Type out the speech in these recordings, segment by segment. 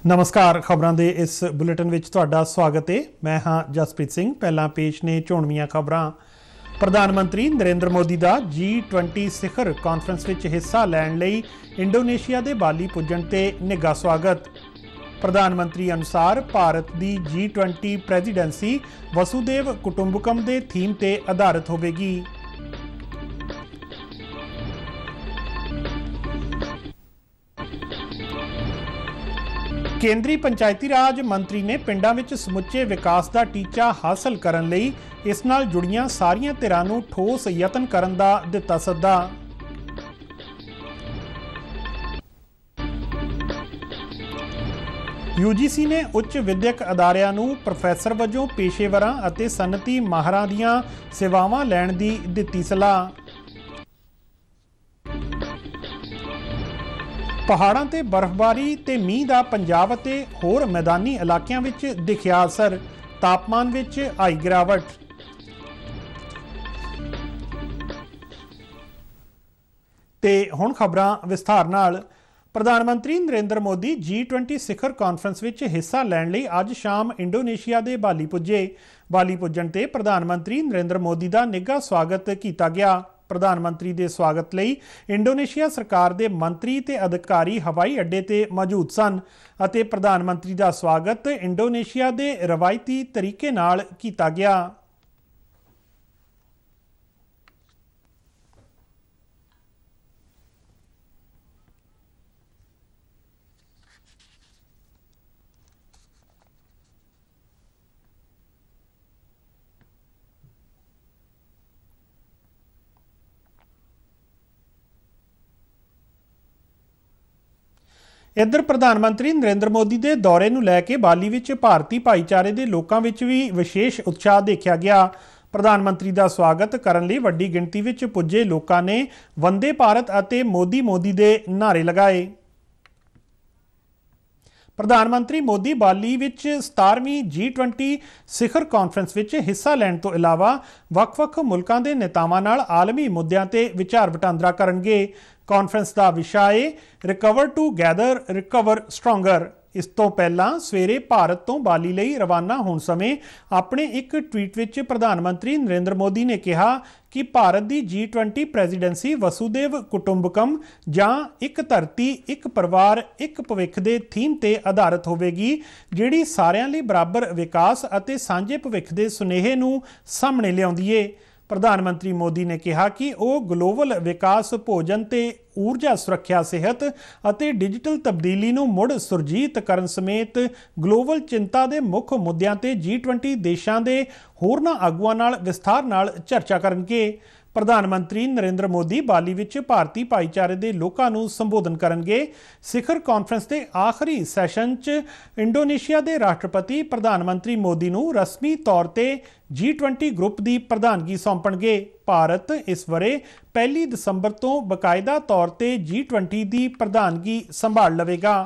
नमस्कार। खबरों के इस बुलेटिन में तुहाडा स्वागत है। मैं हाँ जसप्रीत सिंह। पहला पेश ने चोणवीआं खबरां। प्रधानमंत्री नरेंद्र मोदी का G20 सिखर कॉन्फ्रेंस में हिस्सा लैण लई इंडोनेशिया के बाली पुजण ते निघा स्वागत। प्रधानमंत्री अनुसार भारत की G20 प्रेजिडेंसी वसुदेव कुटुंबकम के थीम ते आधारित होवेगी। केंद्रीय पंचायती राज मंत्री ने पिंडां विच समुचे विकास का टीचा हासिल करन लई इस नाल जुड़ियां सारियां धिरां नूं ठोस यतन करन दा दिता सद्दा। UGC ने उच्च विद्यक अदारियां नूं प्रोफैसर वजों पेशेवरां अते सनअती माहरां दीआं सेवावां लैण दी दित्ती सलाह। पहाड़ां ते बर्फबारी ते मींह दा पंजाब अते होर मैदानी इलाकिਆਂ विच दिखिया असर। तापमान विच आई गिरावट। ते हुण खबरां विस्तार नाल। प्रधानमंत्री नरेंद्र मोदी G20 सिखर कॉन्फ्रेंस विच हिस्सा लैण लई अज शाम इंडोनेशिया दे बाली पुजे। बाली पुजण ते प्रधानमंत्री नरेंद्र मोदी का निघा स्वागत किया गया। प्रधानमंत्री के स्वागत लई इंडोनेशिया सरकार के मंत्री ते अधिकारी हवाई अड्डे ते मौजूद सन अते प्रधानमंत्री का स्वागत इंडोनेशिया के रवायती तरीके नाल किया गया। इधर प्रधानमंत्री नरेंद्र मोदी के दौरे नूं लैके बाली विच भारती भाईचारे के लोगों विच भी विशेष उत्साह देखा गया। प्रधानमंत्री का स्वागत करन लई वड्डी गिणती विच पुजे लोगों ने वंदे भारत अते मोदी मोदी दे नारे लगाए। प्रधानमंत्री मोदी बाली विच 17वीं G20 सिखर कॉन्फ्रेंस विच हिस्सा लैण तो इलावा वख-वख मुल्कां दे नेतावां नाल आलमी मुद्दिआं ते विचार वटांदरा करनगे। कॉन्फ्रेंस का विषय है रिकवर टूगैदर रिकवर स्ट्रोंगर। इस तो पहला सवेरे भारत तो बाली लई रवाना होने समय अपने एक ट्वीट विच प्रधानमंत्री नरेंद्र मोदी ने कहा कि भारत की G20 प्रेजिडेंसी वसुदेव कुटुंबकम जां एक धरती एक परिवार एक भविख दे थीम ते आधारित होवेगी, जिहड़ी सारिआं लई बराबर विकास अते सांझे भविख दे सुनेहे नूं सामने लिआउंदी है। प्रधानमंत्री मोदी ने कहा कि वह ग्लोबल विकास भोजन ते ऊर्जा सुरक्षा सेहत अते डिजिटल तब्दीली नूं मुड़ सुरजीत करन समेत ग्लोबल चिंता दे मुख मुद्दिआं ते G20 देशां दे होरनां आगूआं नाल विस्तार नाल चर्चा करनगे। प्रधानमंत्री नरेंद्र मोदी बाली विच भारती भाईचारे के लोगों नूं संबोधन करनगे। सिखर कॉन्फ्रेंस के आखिरी सैशन च इंडोनेशिया के राष्ट्रपति प्रधानमंत्री मोदी नूं रस्मी तौर ते G20 ग्रुप की प्रधानगी सौंपणगे। भारत इस वरे 1 दिसंबर तो बकायदा तौर ते G20 की प्रधानगी संभाल लवेगा।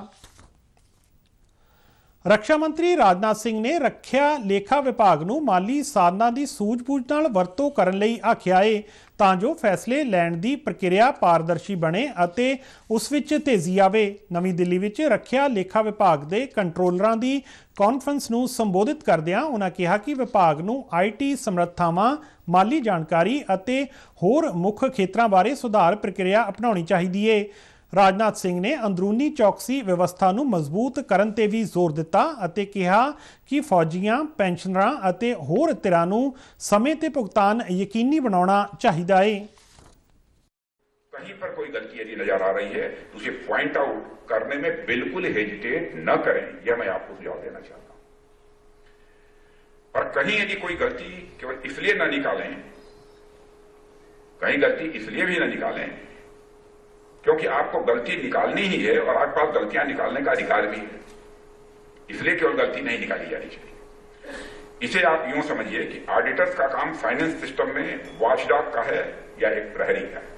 रक्षा मंत्री राजनाथ सिंह ने रखिया लेखा विभाग नूं माली साधनां की सूझबूझ नाल वरतों करन लई आखिया है तां जो फैसले लैण दी प्रक्रिया पारदर्शी बने अते उस विच तेजी आवे। नवीं दिल्ली विच रखिया लेखा विभाग दे कंट्रोलरां दी कॉन्फ्रेंस नूं संबोधित करदिआं उन्हां कहा कि विभाग नूं IT समर्थावां, माली जानकारी अते होर मुख खेतरां बारे सुधार प्रक्रिया अपनाउणी चाहीदी है। राजनाथ सिंह ने अंदरूनी चौकसी व्यवस्था नूं मजबूत करन ते भी जोर दिता अते कहा कि फौजियां, पेंशनरां अते होर धिरां नूं समय ते भुगतान यकीनी बनाउणा चाहीदा है। कहीं पर कोई गलती यदि नजर आ रही है तो उसे पॉइंट आउट करने में बिल्कुल हेजिटेट न करें, यह मैं आपको सुझाव देना चाहता हूं। और कहीं यदि कोई गलती केवल इसलिए न निकालें, कहीं गलती इसलिए भी न निकालें क्योंकि आपको गलती निकालनी ही है और आपके पास गलतियां निकालने का अधिकार भी है, इसलिए केवल गलती नहीं निकाली जानी चाहिए। इसे आप यूं समझिए कि ऑडिटर्स का काम फाइनेंस सिस्टम में वॉचडॉग का है या एक प्रहरी का है,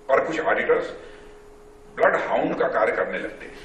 और कुछ ऑडिटर्स ब्लड हाउंड का कार्य करने लगते हैं।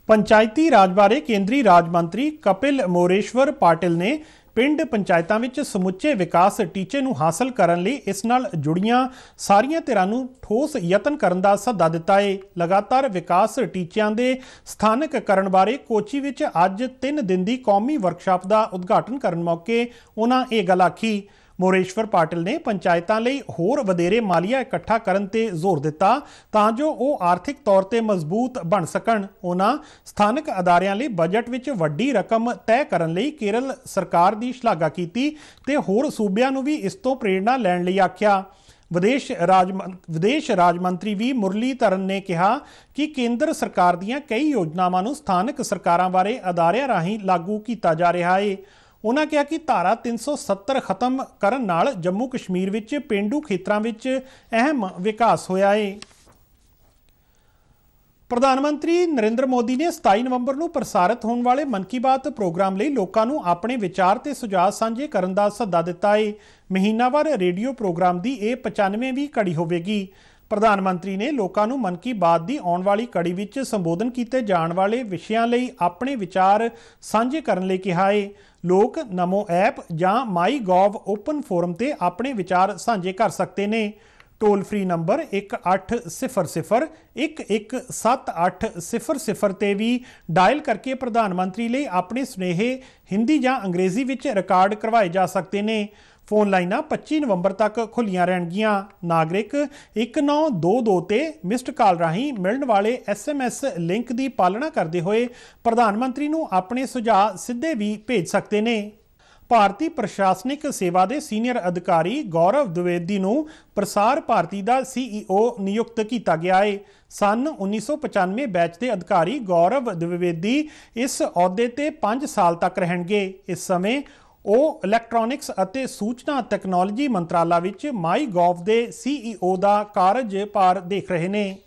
पंचायती राज बारे केंद्रीय राज मंत्री कपिल मोरेश्वर पाटिल ने ਪਿੰਡ ਪੰਚਾਇਤਾਂ ਵਿੱਚ ਸਮੁੱਚੇ ਵਿਕਾਸ ਟੀਚੇ ਨੂੰ ਹਾਸਲ ਕਰਨ ਲਈ ਇਸ ਨਾਲ ਜੁੜੀਆਂ ਸਾਰੀਆਂ ਧਿਰਾਂ ਨੂੰ ਠੋਸ ਯਤਨ ਕਰਨ ਦਾ ਸੱਦਾ ਦਿੱਤਾ ਹੈ। ਲਗਾਤਾਰ ਵਿਕਾਸ ਟੀਚਿਆਂ ਦੇ ਸਥਾਨਕ ਕਰਨ ਬਾਰੇ ਕੋਚੀ ਵਿੱਚ ਅੱਜ 3 ਦਿਨ ਦੀ ਕੌਮੀ ਵਰਕਸ਼ਾਪ ਦਾ ਉਦਘਾਟਨ ਕਰਨ ਮੌਕੇ ਉਹਨਾਂ ਇਹ ਗੱਲ ਆਖੀ। ਮੋਰੇਸ਼ਵਰ ਪਾਟਿਲ ਨੇ ਪੰਚਾਇਤਾਂ ਲਈ ਹੋਰ ਵਧੇਰੇ ਮਾਲੀਆ ਇਕੱਠਾ ਕਰਨ ਤੇ ਜ਼ੋਰ ਦਿੱਤਾ ਤਾਂ ਜੋ ਉਹ ਆਰਥਿਕ ਤੌਰ ਤੇ ਮਜ਼ਬੂਤ ਬਣ ਸਕਣ। ਉਹਨਾਂ ਸਥਾਨਕ ਅਦਾਰਿਆਂ ਲਈ ਬਜਟ ਵਿੱਚ ਵੱਡੀ ਰਕਮ ਤੈਅ ਕਰਨ ਲਈ ਕੇਰਲ ਸਰਕਾਰ ਦੀ ਸ਼ਲਾਘਾ ਕੀਤੀ ਤੇ ਹੋਰ ਸੂਬਿਆਂ ਨੂੰ ਵੀ ਇਸ ਤੋਂ ਪ੍ਰੇਰਣਾ ਲੈਣ ਲਈ ਆਖਿਆ। ਵਿਦੇਸ਼ ਰਾਜ ਮੰਤਰੀ ਵੀ ਮੁਰਲੀਧਰਨ ਨੇ ਕਿਹਾ ਕਿ ਕੇਂਦਰ ਸਰਕਾਰ ਦੀਆਂ ਕਈ ਯੋਜਨਾਵਾਂ ਨੂੰ ਸਥਾਨਕ ਸਰਕਾਰਾਂ ਬਾਰੇ ਅਦਾਰਿਆਂ ਰਾਹੀਂ ਲਾਗੂ ਕੀਤਾ ਜਾ ਰਿਹਾ ਹੈ। ਉਹਨਾਂ ਕਿਹਾ ਕਿ ਧਾਰਾ 370 ਖਤਮ ਕਰਨ ਨਾਲ ਜੰਮੂ ਕਸ਼ਮੀਰ ਵਿੱਚ ਪੇਂਡੂ ਖੇਤਰਾਂ ਵਿੱਚ ਅਹਿਮ ਵਿਕਾਸ ਹੋਇਆ ਹੈ। ਪ੍ਰਧਾਨ ਮੰਤਰੀ ਨਰਿੰਦਰ ਮੋਦੀ ਨੇ 27 ਨਵੰਬਰ ਨੂੰ ਪ੍ਰਸਾਰਿਤ ਹੋਣ ਵਾਲੇ ਮਨ ਕੀ ਬਾਤ ਪ੍ਰੋਗਰਾਮ ਲਈ ਲੋਕਾਂ ਨੂੰ ਆਪਣੇ ਵਿਚਾਰ ਤੇ ਸੁਝਾਅ ਸਾਂਝੇ ਕਰਨ ਦਾ ਸੱਦਾ ਦਿੱਤਾ ਹੈ। ਮਹੀਨਾਵਾਰ ਰੇਡੀਓ ਪ੍ਰੋਗਰਾਮ ਦੀ ਇਹ 95ਵੀਂ ਕੜੀ ਹੋਵੇਗੀ। ਪ੍ਰਧਾਨ ਮੰਤਰੀ ਨੇ ਲੋਕਾਂ ਨੂੰ ਮਨ ਕੀ ਬਾਤ ਦੀ ਆਉਣ ਵਾਲੀ ਕੜੀ ਵਿੱਚ ਸੰਬੋਧਨ ਕੀਤੇ ਜਾਣ ਵਾਲੇ ਵਿਸ਼ਿਆਂ ਲਈ ਆਪਣੇ ਵਿਚਾਰ ਸਾਂਝੇ ਕਰਨ ਲਈ ਕਿਹਾ ਹੈ। ਲੋਕ ਨਮੋ ਐਪ ਜਾਂ MyGov ਓਪਨ ਫੋਰਮ ਤੇ ਆਪਣੇ ਵਿਚਾਰ ਸਾਂਝੇ ਕਰ ਸਕਦੇ ਨੇ। ਟੋਲ ਫ੍ਰੀ ਨੰਬਰ 1800-117800 ਤੇ ਵੀ ਡਾਇਲ ਕਰਕੇ ਪ੍ਰਧਾਨ ਮੰਤਰੀ ਲਈ ਆਪਣੇ ਸੁਨੇਹੇ ਹਿੰਦੀ ਜਾਂ ਅੰਗਰੇਜ਼ੀ ਵਿੱਚ ਰਿਕਾਰਡ ਕਰਵਾਏ ਜਾ ਸਕਦੇ ਨੇ। ਫੋਨ ਲਾਈਨਾਂ 25 ਨਵੰਬਰ ਤੱਕ ਖੁੱਲ੍ਹੀਆਂ ਰਹਿਣਗੀਆਂ। ਨਾਗਰਿਕ 1922 ਤੇ ਮਿਸਡ ਕਾਲ ਰਾਹੀਂ ਮਿਲਣ ਵਾਲੇ SMS ਲਿੰਕ ਦੀ ਪਾਲਣਾ ਕਰਦੇ ਹੋਏ ਪ੍ਰਧਾਨ ਮੰਤਰੀ ਨੂੰ ਆਪਣੇ ਸੁਝਾਅ ਸਿੱਧੇ ਵੀ ਭੇਜ ਸਕਦੇ ਨੇ। ਭਾਰਤੀ ਪ੍ਰਸ਼ਾਸਨਿਕ ਸੇਵਾ ਦੇ ਸੀਨੀਅਰ ਅਧਿਕਾਰੀ ਗੌਰਵ द्विवेदी ਨੂੰ ਪ੍ਰਸਾਰ ਭਾਰਤੀ ਦਾ CEO ਨਿਯੁਕਤ ਕੀਤਾ ਗਿਆ ਹੈ। ਸੰਨ 1995 ਬੈਚ ਦੇ ਅਧਿਕਾਰੀ ਗੌਰਵ द्विवेदी ਇਸ ਅਹੁਦੇ ਤੇ 5 ਸਾਲ ਤੱਕ ਰਹਿਣਗੇ। ਇਸ ਸਮੇਂ ਉਹ ਇਲੈਕਟ੍ਰੋਨਿਕਸ ਅਤੇ ਸੂਚਨਾ ਤਕਨਾਲੋਜੀ ਮੰਤਰਾਲਾ ਵਿੱਚ MyGov ਦੇ CEO ਦਾ ਕਾਰਜਭਾਰ ਦੇਖ ਰਹੇ ਨੇ।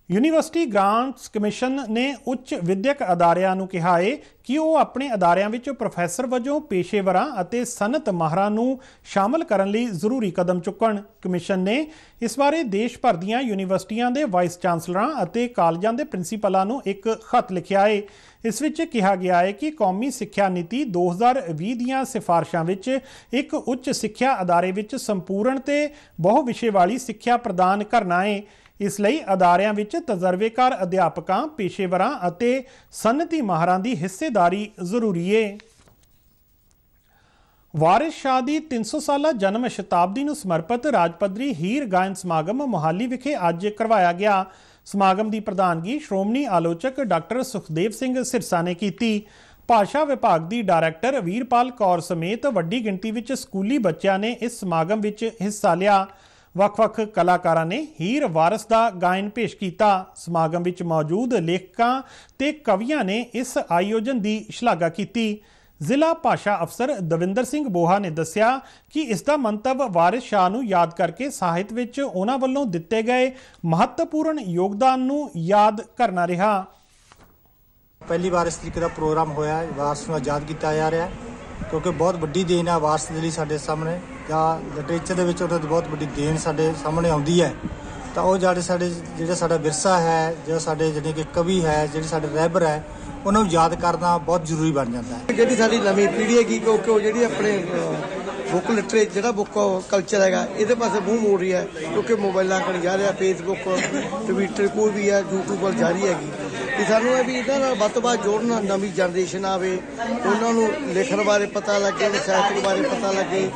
ਯੂਨੀਵਰਸਿਟੀ ਗ੍ਰਾਂਟਸ ਕਮਿਸ਼ਨ ਨੇ ਉੱਚ ਵਿਦਿਅਕ ਅਦਾਰਿਆਂ ਨੂੰ ਕਿਹਾ ਹੈ ਕਿ ਉਹ ਆਪਣੇ ਅਦਾਰਿਆਂ ਵਿੱਚ ਪ੍ਰੋਫੈਸਰ ਵਜੋਂ ਪੇਸ਼ੇਵਰਾਂ ਅਤੇ ਸਨਅਤ ਮਾਹਰਾਂ ਨੂੰ ਸ਼ਾਮਲ ਕਰਨ ਲਈ ਜ਼ਰੂਰੀ ਕਦਮ ਚੁੱਕਣ। ਕਮਿਸ਼ਨ ਨੇ ਇਸ ਬਾਰੇ ਦੇਸ਼ ਭਰ ਦੀਆਂ ਯੂਨੀਵਰਸਿਟੀਆਂ ਦੇ ਵਾਈਸ ਚਾਂਸਲਰਾਂ ਅਤੇ ਕਾਲਜਾਂ ਦੇ ਪ੍ਰਿੰਸੀਪਲਾਂ ਨੂੰ ਇੱਕ ਖੱਤ ਲਿਖਿਆ ਹੈ। ਇਸ ਵਿੱਚ ਕਿਹਾ ਗਿਆ ਹੈ ਕਿ ਕੌਮੀ ਸਿੱਖਿਆ ਨੀਤੀ 2020 ਦੀਆਂ ਸਿਫਾਰਸ਼ਾਂ ਵਿੱਚ ਇੱਕ ਉੱਚ ਸਿੱਖਿਆ ਅਦਾਰੇ ਵਿੱਚ ਸੰਪੂਰਨ ਤੇ ਬਹੁ ਵਿਸ਼ੇ ਵਾਲੀ ਸਿੱਖਿਆ ਪ੍ਰਦਾਨ ਕਰਨਾ ਹੈ। ਇਸ ਲਈ ਅਦਾਰਿਆਂ ਵਿੱਚ ਤਜਰਬੇਕਾਰ ਅਧਿਆਪਕਾਂ, ਪੇਸ਼ੇਵਰਾਂ ਅਤੇ ਸਨਅਤੀ ਮਾਹਰਾਂ ਦੀ ਹਿੱਸੇਦਾਰੀ ਜ਼ਰੂਰੀ ਹੈ। ਵਾਰਿਸ ਸ਼ਾਹ ਦੀ 300 ਸਾਲਾ ਜਨਮ ਸ਼ਤਾਬਦੀ ਨੂੰ ਸਮਰਪਿਤ ਰਾਜ ਪੱਧਰੀ ਹੀਰ ਗਾਇਨ ਸਮਾਗਮ ਮੋਹਾਲੀ ਵਿਖੇ ਅੱਜ ਕਰਵਾਇਆ ਗਿਆ। ਸਮਾਗਮ ਦੀ ਪ੍ਰਧਾਨਗੀ ਸ਼੍ਰੋਮਣੀ ਆਲੋਚਕ ਡਾਕਟਰ ਸੁਖਦੇਵ ਸਿੰਘ ਸਿਰਸਾ ਨੇ ਕੀਤੀ। ਭਾਸ਼ਾ ਵਿਭਾਗ ਦੀ ਡਾਇਰੈਕਟਰ ਵੀਰਪਾਲ ਕੌਰ ਸਮੇਤ ਵੱਡੀ ਗਿਣਤੀ ਵਿੱਚ ਸਕੂਲੀ ਬੱਚਿਆਂ ਨੇ ਇਸ ਸਮਾਗਮ ਵਿੱਚ ਹਿੱਸਾ ਲਿਆ। ਵੱਖ-ਵੱਖ ਕਲਾਕਾਰਾਂ ਨੇ ਹੀਰ ਵਾਰਿਸ ਦਾ ਗਾਇਨ ਪੇਸ਼ ਕੀਤਾ। ਸਮਾਗਮ ਵਿੱਚ ਮੌਜੂਦ ਲੇਖਕਾਂ ਤੇ ਕਵੀਆਂ ਨੇ ਇਸ ਆਯੋਜਨ ਦੀ ਸ਼ਲਾਘਾ ਕੀਤੀ। ਜ਼ਿਲ੍ਹਾ ਭਾਸ਼ਾ ਅਫਸਰ ਦਵਿੰਦਰ ਸਿੰਘ ਬੋਹਾ ਨੇ ਦੱਸਿਆ ਕਿ ਇਸ ਦਾ ਮੰਤਵ ਵਾਰਿਸ ਸ਼ਾਹ ਨੂੰ ਯਾਦ ਕਰਕੇ ਸਾਹਿਤ ਵਿੱਚ ਉਹਨਾਂ ਵੱਲੋਂ ਦਿੱਤੇ ਗਏ ਮਹੱਤਵਪੂਰਨ ਯੋਗਦਾਨ ਨੂੰ ਯਾਦ ਕਰਨਾ ਰਿਹਾ। ਪਹਿਲੀ ਵਾਰ ਇਸ ਤਰੀਕੇ ਦਾ ਪ੍ਰੋਗਰਾਮ ਹੋਇਆ, ਵਾਰਿਸ ਨੂੰ ਯਾਦ ਕੀਤਾ ਜਾ ਰਿਹਾ ਕਿਉਂਕਿ ਬਹੁਤ ਵੱਡੀ ਦੇਣ ਹੈ ਵਾਰਿਸ ਦੇ ਲਈ ਸਾਡੇ ਸਾਹਮਣੇ, ਜਾਂ ਲਿਟਰੇਚਰ ਦੇ ਵਿੱਚ ਉਹਨਾਂ ਦੀ ਬਹੁਤ ਵੱਡੀ ਦੇਣ ਸਾਡੇ ਸਾਹਮਣੇ ਆਉਂਦੀ ਹੈ। ਤਾਂ ਉਹ ਜਿਹੜਾ ਸਾਡਾ ਵਿਰਸਾ ਹੈ, ਜਿਹੜਾ ਸਾਡੇ ਜਿਹੜੇ ਕਿ ਕਵੀ ਹੈ, ਜਿਹੜੇ ਸਾਡੇ ਰਹਿਬਰ ਹੈ, ਉਹਨਾਂ ਨੂੰ ਯਾਦ ਕਰਨਾ ਬਹੁਤ ਜ਼ਰੂਰੀ ਬਣ ਜਾਂਦਾ ਹੈ। ਜਿਹੜੀ ਸਾਡੀ ਨਵੀਂ ਪੀੜ੍ਹੀ ਹੈਗੀ ਕਿਉਂਕਿ ਉਹ ਜਿਹੜੀ ਆਪਣੇ ਬੁੱਕ ਲਿਟਰੇਚਰ ਜਿਹੜਾ ਬੁੱਕ ਕਲਚਰ ਹੈਗਾ ਇਹਦੇ ਪਾਸੇ ਮੂੰਹ ਮੋੜ ਰਹੀ ਹੈ ਕਿਉਂਕਿ ਮੋਬਾਈਲਾਂ ਕੋਲ ਜਾ ਰਿਹਾ, ਫੇਸਬੁੱਕ, ਟਵਿੱਟਰ ਕੋਈ ਵੀ ਹੈ, YouTube ਵੱਲ ਜਾਰੀ ਹੈਗੀ। ਤੇ ਸਾਨੂੰ ਇਹ ਵੀ ਇਹਨਾਂ ਨਾਲ ਵੱਧ ਤੋਂ ਵੱਧ ਜੋੜਨਾ, ਨਵੀਂ ਜਨਰੇਸ਼ਨ ਆਵੇ, ਉਹਨਾਂ ਨੂੰ ਲਿਖਣ ਬਾਰੇ ਪਤਾ ਲੱਗੇ, ਸਾਹਿਤਕ ਬਾਰੇ ਪਤਾ ਲੱਗੇ।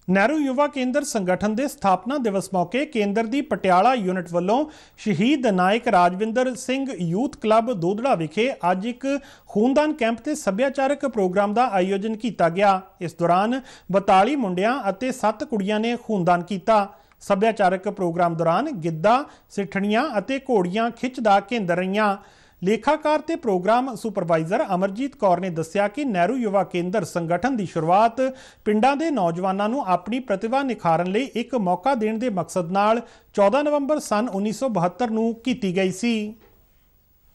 ਨਹਿਰੂ ਯੁਵਾ ਕੇਂਦਰ ਸੰਗਠਨ ਦੇ ਸਥਾਪਨਾ ਦਿਵਸ ਮੌਕੇ ਕੇਂਦਰ ਦੀ ਪਟਿਆਲਾ ਯੂਨਿਟ ਵੱਲੋਂ ਸ਼ਹੀਦ ਨਾਇਕ ਰਾਜਵਿੰਦਰ ਸਿੰਘ ਯੂਥ ਕਲੱਬ ਦੋਦੜਾ ਵਿਖੇ ਅੱਜ ਇੱਕ ਖੂਨਦਾਨ ਕੈਂਪ ਤੇ ਸੱਭਿਆਚਾਰਕ ਪ੍ਰੋਗਰਾਮ ਦਾ ਆਯੋਜਨ ਕੀਤਾ ਗਿਆ। ਇਸ ਦੌਰਾਨ 42 ਮੁੰਡਿਆਂ ਅਤੇ 7 ਕੁੜੀਆਂ ਨੇ ਖੂਨਦਾਨ ਕੀਤਾ। ਸੱਭਿਆਚਾਰਕ ਪ੍ਰੋਗਰਾਮ ਦੌਰਾਨ ਗਿੱਧਾ, ਸਿੱਠਣੀਆਂ ਅਤੇ ਘੋੜੀਆਂ ਖਿੱਚ ਦਾ ਕੇਂਦਰ ਰਹੀਆਂ। ਲੇਖਾਕਾਰ ਤੇ ਪ੍ਰੋਗਰਾਮ ਸੁਪਰਵਾਈਜ਼ਰ ਅਮਰਜੀਤ ਕੌਰ ਨੇ ਦੱਸਿਆ ਕਿ ਨਹਿਰੂ ਯੁਵਾ ਕੇਂਦਰ ਸੰਗਠਨ ਦੀ ਸ਼ੁਰੂਆਤ ਪਿੰਡਾਂ ਦੇ ਨੌਜਵਾਨਾਂ ਨੂੰ ਆਪਣੀ ਪ੍ਰਤਿਭਾ ਨਿਖਾਰਨ ਲਈ ਇੱਕ ਮੌਕਾ ਦੇਣ ਦੇ ਮਕਸਦ ਨਾਲ 14 ਨਵੰਬਰ ਸੰਨ 1972 ਨੂੰ ਕੀਤੀ ਗਈ ਸੀ।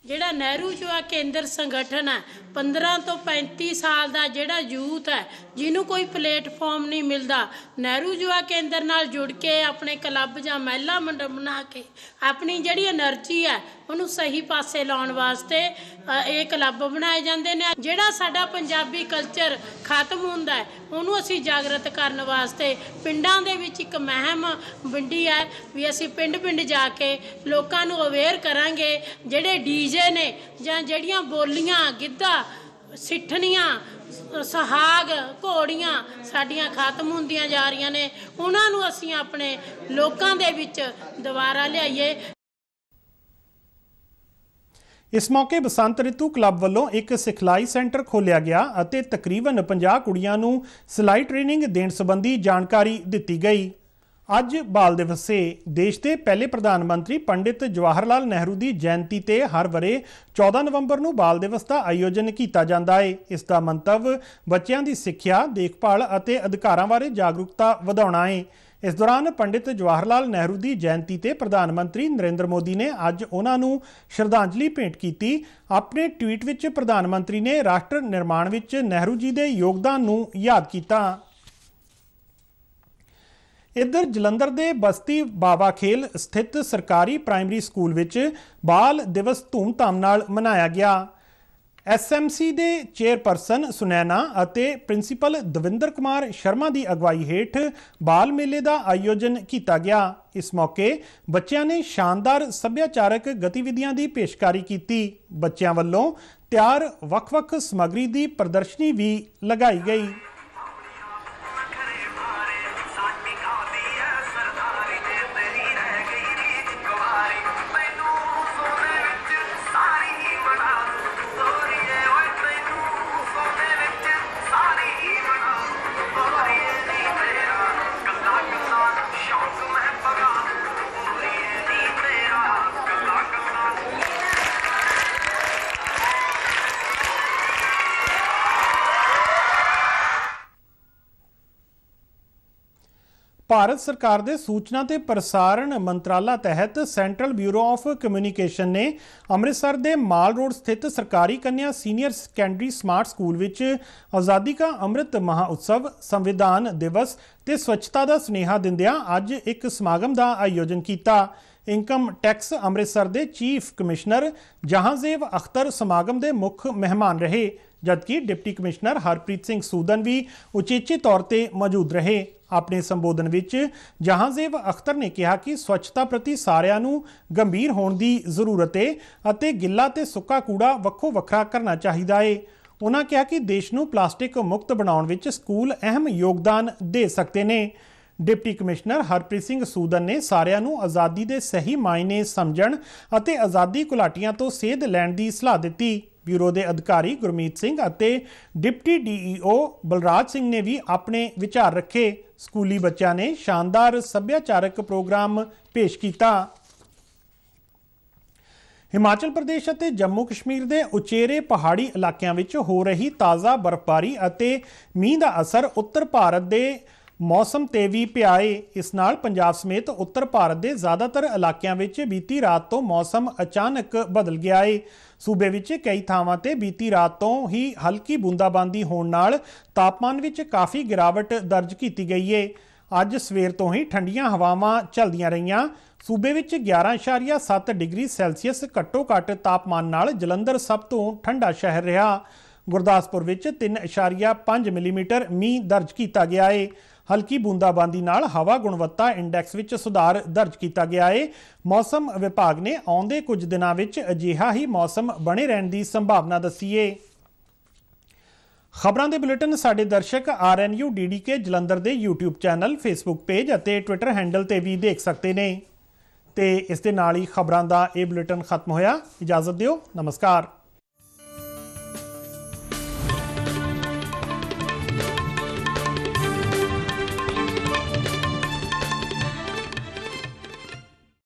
ਜਿਹੜਾ ਨਹਿਰੂ ਯੁਵਾ ਕੇਂਦਰ ਸੰਗਠਨ ਹੈ 15 ਤੋਂ 35 ਸਾਲ ਦਾ ਜਿਹੜਾ ਯੂਥ ਹੈ ਜਿਹਨੂੰ ਕੋਈ ਪਲੇਟਫਾਰਮ ਨਹੀਂ ਮਿਲਦਾ, ਨਹਿਰੂ ਯੁਵਾ ਕੇਂਦਰ ਨਾਲ ਜੁੜ ਕੇ ਆਪਣੇ ਕਲੱਬ ਜਾਂ ਮਹਿਲਾ ਮੰਡਲ ਬਣਾ ਕੇ ਆਪਣੀ ਜਿਹੜੀ એનર્ਜੀ ਹੈ ਉਹਨੂੰ ਸਹੀ ਪਾਸੇ ਲਾਉਣ ਵਾਸਤੇ ਇਹ ਕਲੱਬ ਬਣਾਏ ਜਾਂਦੇ ਨੇ। ਜਿਹੜਾ ਸਾਡਾ ਪੰਜਾਬੀ ਕਲਚਰ ਖਤਮ ਹੁੰਦਾ ਹੈ ਉਹਨੂੰ ਅਸੀਂ ਜਾਗਰਤ ਕਰਨ ਵਾਸਤੇ ਪਿੰਡਾਂ ਦੇ ਵਿੱਚ ਇੱਕ ਮੁਹਿੰਮ ਵੰਡੀ ਹੈ ਵੀ ਅਸੀਂ ਪਿੰਡ ਜਾ ਕੇ ਲੋਕਾਂ ਨੂੰ ਅਵੇਅਰ ਕਰਾਂਗੇ। ਜਿਹੜੇ ਡੀਜੇ ਨੇ ਜਾਂ ਜਿਹੜੀਆਂ ਬੋਲੀਆਂ ਗਿੱਧਾ ਸਿੱਠਣੀਆਂ ਸੁਹਾਗ ਘੋੜੀਆਂ ਸਾਡੀਆਂ ਖਤਮ ਹੁੰਦੀਆਂ ਜਾ ਰਹੀਆਂ ਨੇ, ਉਹਨਾਂ ਨੂੰ ਅਸੀਂ ਆਪਣੇ ਲੋਕਾਂ ਦੇ ਵਿੱਚ ਦੁਬਾਰਾ ਲਿਆਈਏ। इस मौके बसंत रितु क्लब वालों एक सिखलाई सेंटर खोलिया गया और तकरीबन 50 कुड़ियां नूं सिलाई ट्रेनिंग देण संबंधी जानकारी दी गई। अज बाल दिवस से देश के पहले प्रधानमंत्री पंडित जवाहर लाल नेहरू की जयंती ते हर वरे 14 नवंबर नूं बाल दिवस का आयोजन किया जाता है। इसका मंतव बच्चों की सिक्ख्या देखभाल और अधिकारां बारे जागरूकता वधाउणा है। इस दौरान पंडित जवाहर लाल नेहरू की जयंती ते प्रधानमंत्री नरेंद्र मोदी ने अज उन्हां नूं श्रद्धांजलि भेंट की। अपने ट्वीट विच प्रधानमंत्री ने राष्ट्र निर्माण विच नेहरू जी के योगदान नूं याद किया। इधर जलंधर के बस्ती बाबा खेल स्थित सरकारी प्राइमरी स्कूल विच बाल दिवस धूमधाम नाल मनाया गया। SMC के चेयरपर्सन सुनैना और प्रिंसीपल दविंदर कुमार शर्मा की अगवाई हेठ बाल मेले का आयोजन किया गया। इस मौके बच्चों ने शानदार सभ्याचारक गतिविधियां की पेशकारी की। बच्चों वालों तैयार वख-वख समग्री की प्रदर्शनी भी लगाई गई। भारत सरकार के सूचना ते प्रसारण मंत्राला तहत सेंट्रल ब्यूरो ऑफ कम्यूनीकेशन ने अमृतसर के माल रोड स्थित सरकारी कन्या senior secondary smart school which आज़ादी का अमृत महोत्सव संविधान दिवस ते स्वच्छता का सुनेहा दिंदियां अज एक समागम का आयोजन किया। इनकम टैक्स अमृतसर के चीफ कमिश्नर जहांजेब अख्तर समागम के मुख्य मेहमान रहे, जबकि डिप्टी कमिश्नर हरप्रीत सिंह सूदन भी उचेचे तौर पर मौजूद रहे। अपने संबोधन विच जहांजेब अख्तर ने कहा कि स्वच्छता प्रति सारिਆਂ ਨੂੰ गंभीर होने की जरूरत है ਅਤੇ गिला ते सुक्का कूड़ा ਵੱਖੋ ਵੱਖਰਾ करना चाहिए है। उन्होंने कहा कि देश ਨੂੰ प्लास्टिक मुक्त बनाउण विच स्कूल अहम योगदान दे सकते हैं। डिप्टी कमिश्नर हरप्रीत सिंह सूदन ने सारिਆਂ ਨੂੰ आज़ादी के सही मायने समझण ਅਤੇ आज़ादी घुलाटियां तो सेध लैण की सलाह दी। ब्यूरो के अधिकारी गुरमीत सिंह और डिप्टी DEO बलराज सिंह ने भी अपने विचार रखे। स्कूली बच्चों ने शानदार सभ्याचारक प्रोग्राम पेश किया। हिमाचल प्रदेश और जम्मू कश्मीर के उचेरे पहाड़ी इलाकों में हो रही ताज़ा बर्फबारी और मींह का असर उत्तर भारत के मौसम ते भी पिया है। इस नाल पंजाब समेत उत्तर भारत के ज़्यादातर इलाकों में बीती रात तो मौसम अचानक बदल गया है। सूबे विच कई थावां ते बीती रात तो ही हल्की बूंदाबांदी होने नाल तापमान विच काफ़ी गिरावट दर्ज की गई है। अज सवेर तो ही ठंडियां हवावां चलदियां रहियां। सूबे विच 11.7 डिग्री सैल्सीयस घट्टो घट्ट तापमान नाल जलंधर सब तो ठंडा शहर रहा। गुरदासपुर विच 3.5 मिलीमीटर मींह दर्ज किया गया है। हल्की बूंदाबांदी नाल हवा गुणवत्ता इंडैक्स विच सुधार दर्ज किया गया है। मौसम विभाग ने आउंदे कुछ दिनां विच अजिहा ही मौसम बने रहने की संभावना दसी है। खबरां दे बुलेटिन साडे दर्शक RNU DDK जलंधर के यूट्यूब चैनल, फेसबुक पेज और ट्विटर हैंडल ते भी देख सकते हैं। तो इस दे नाल ही खबरां दा ये बुलेटिन खत्म होया। इजाजत दिओ, नमस्कार।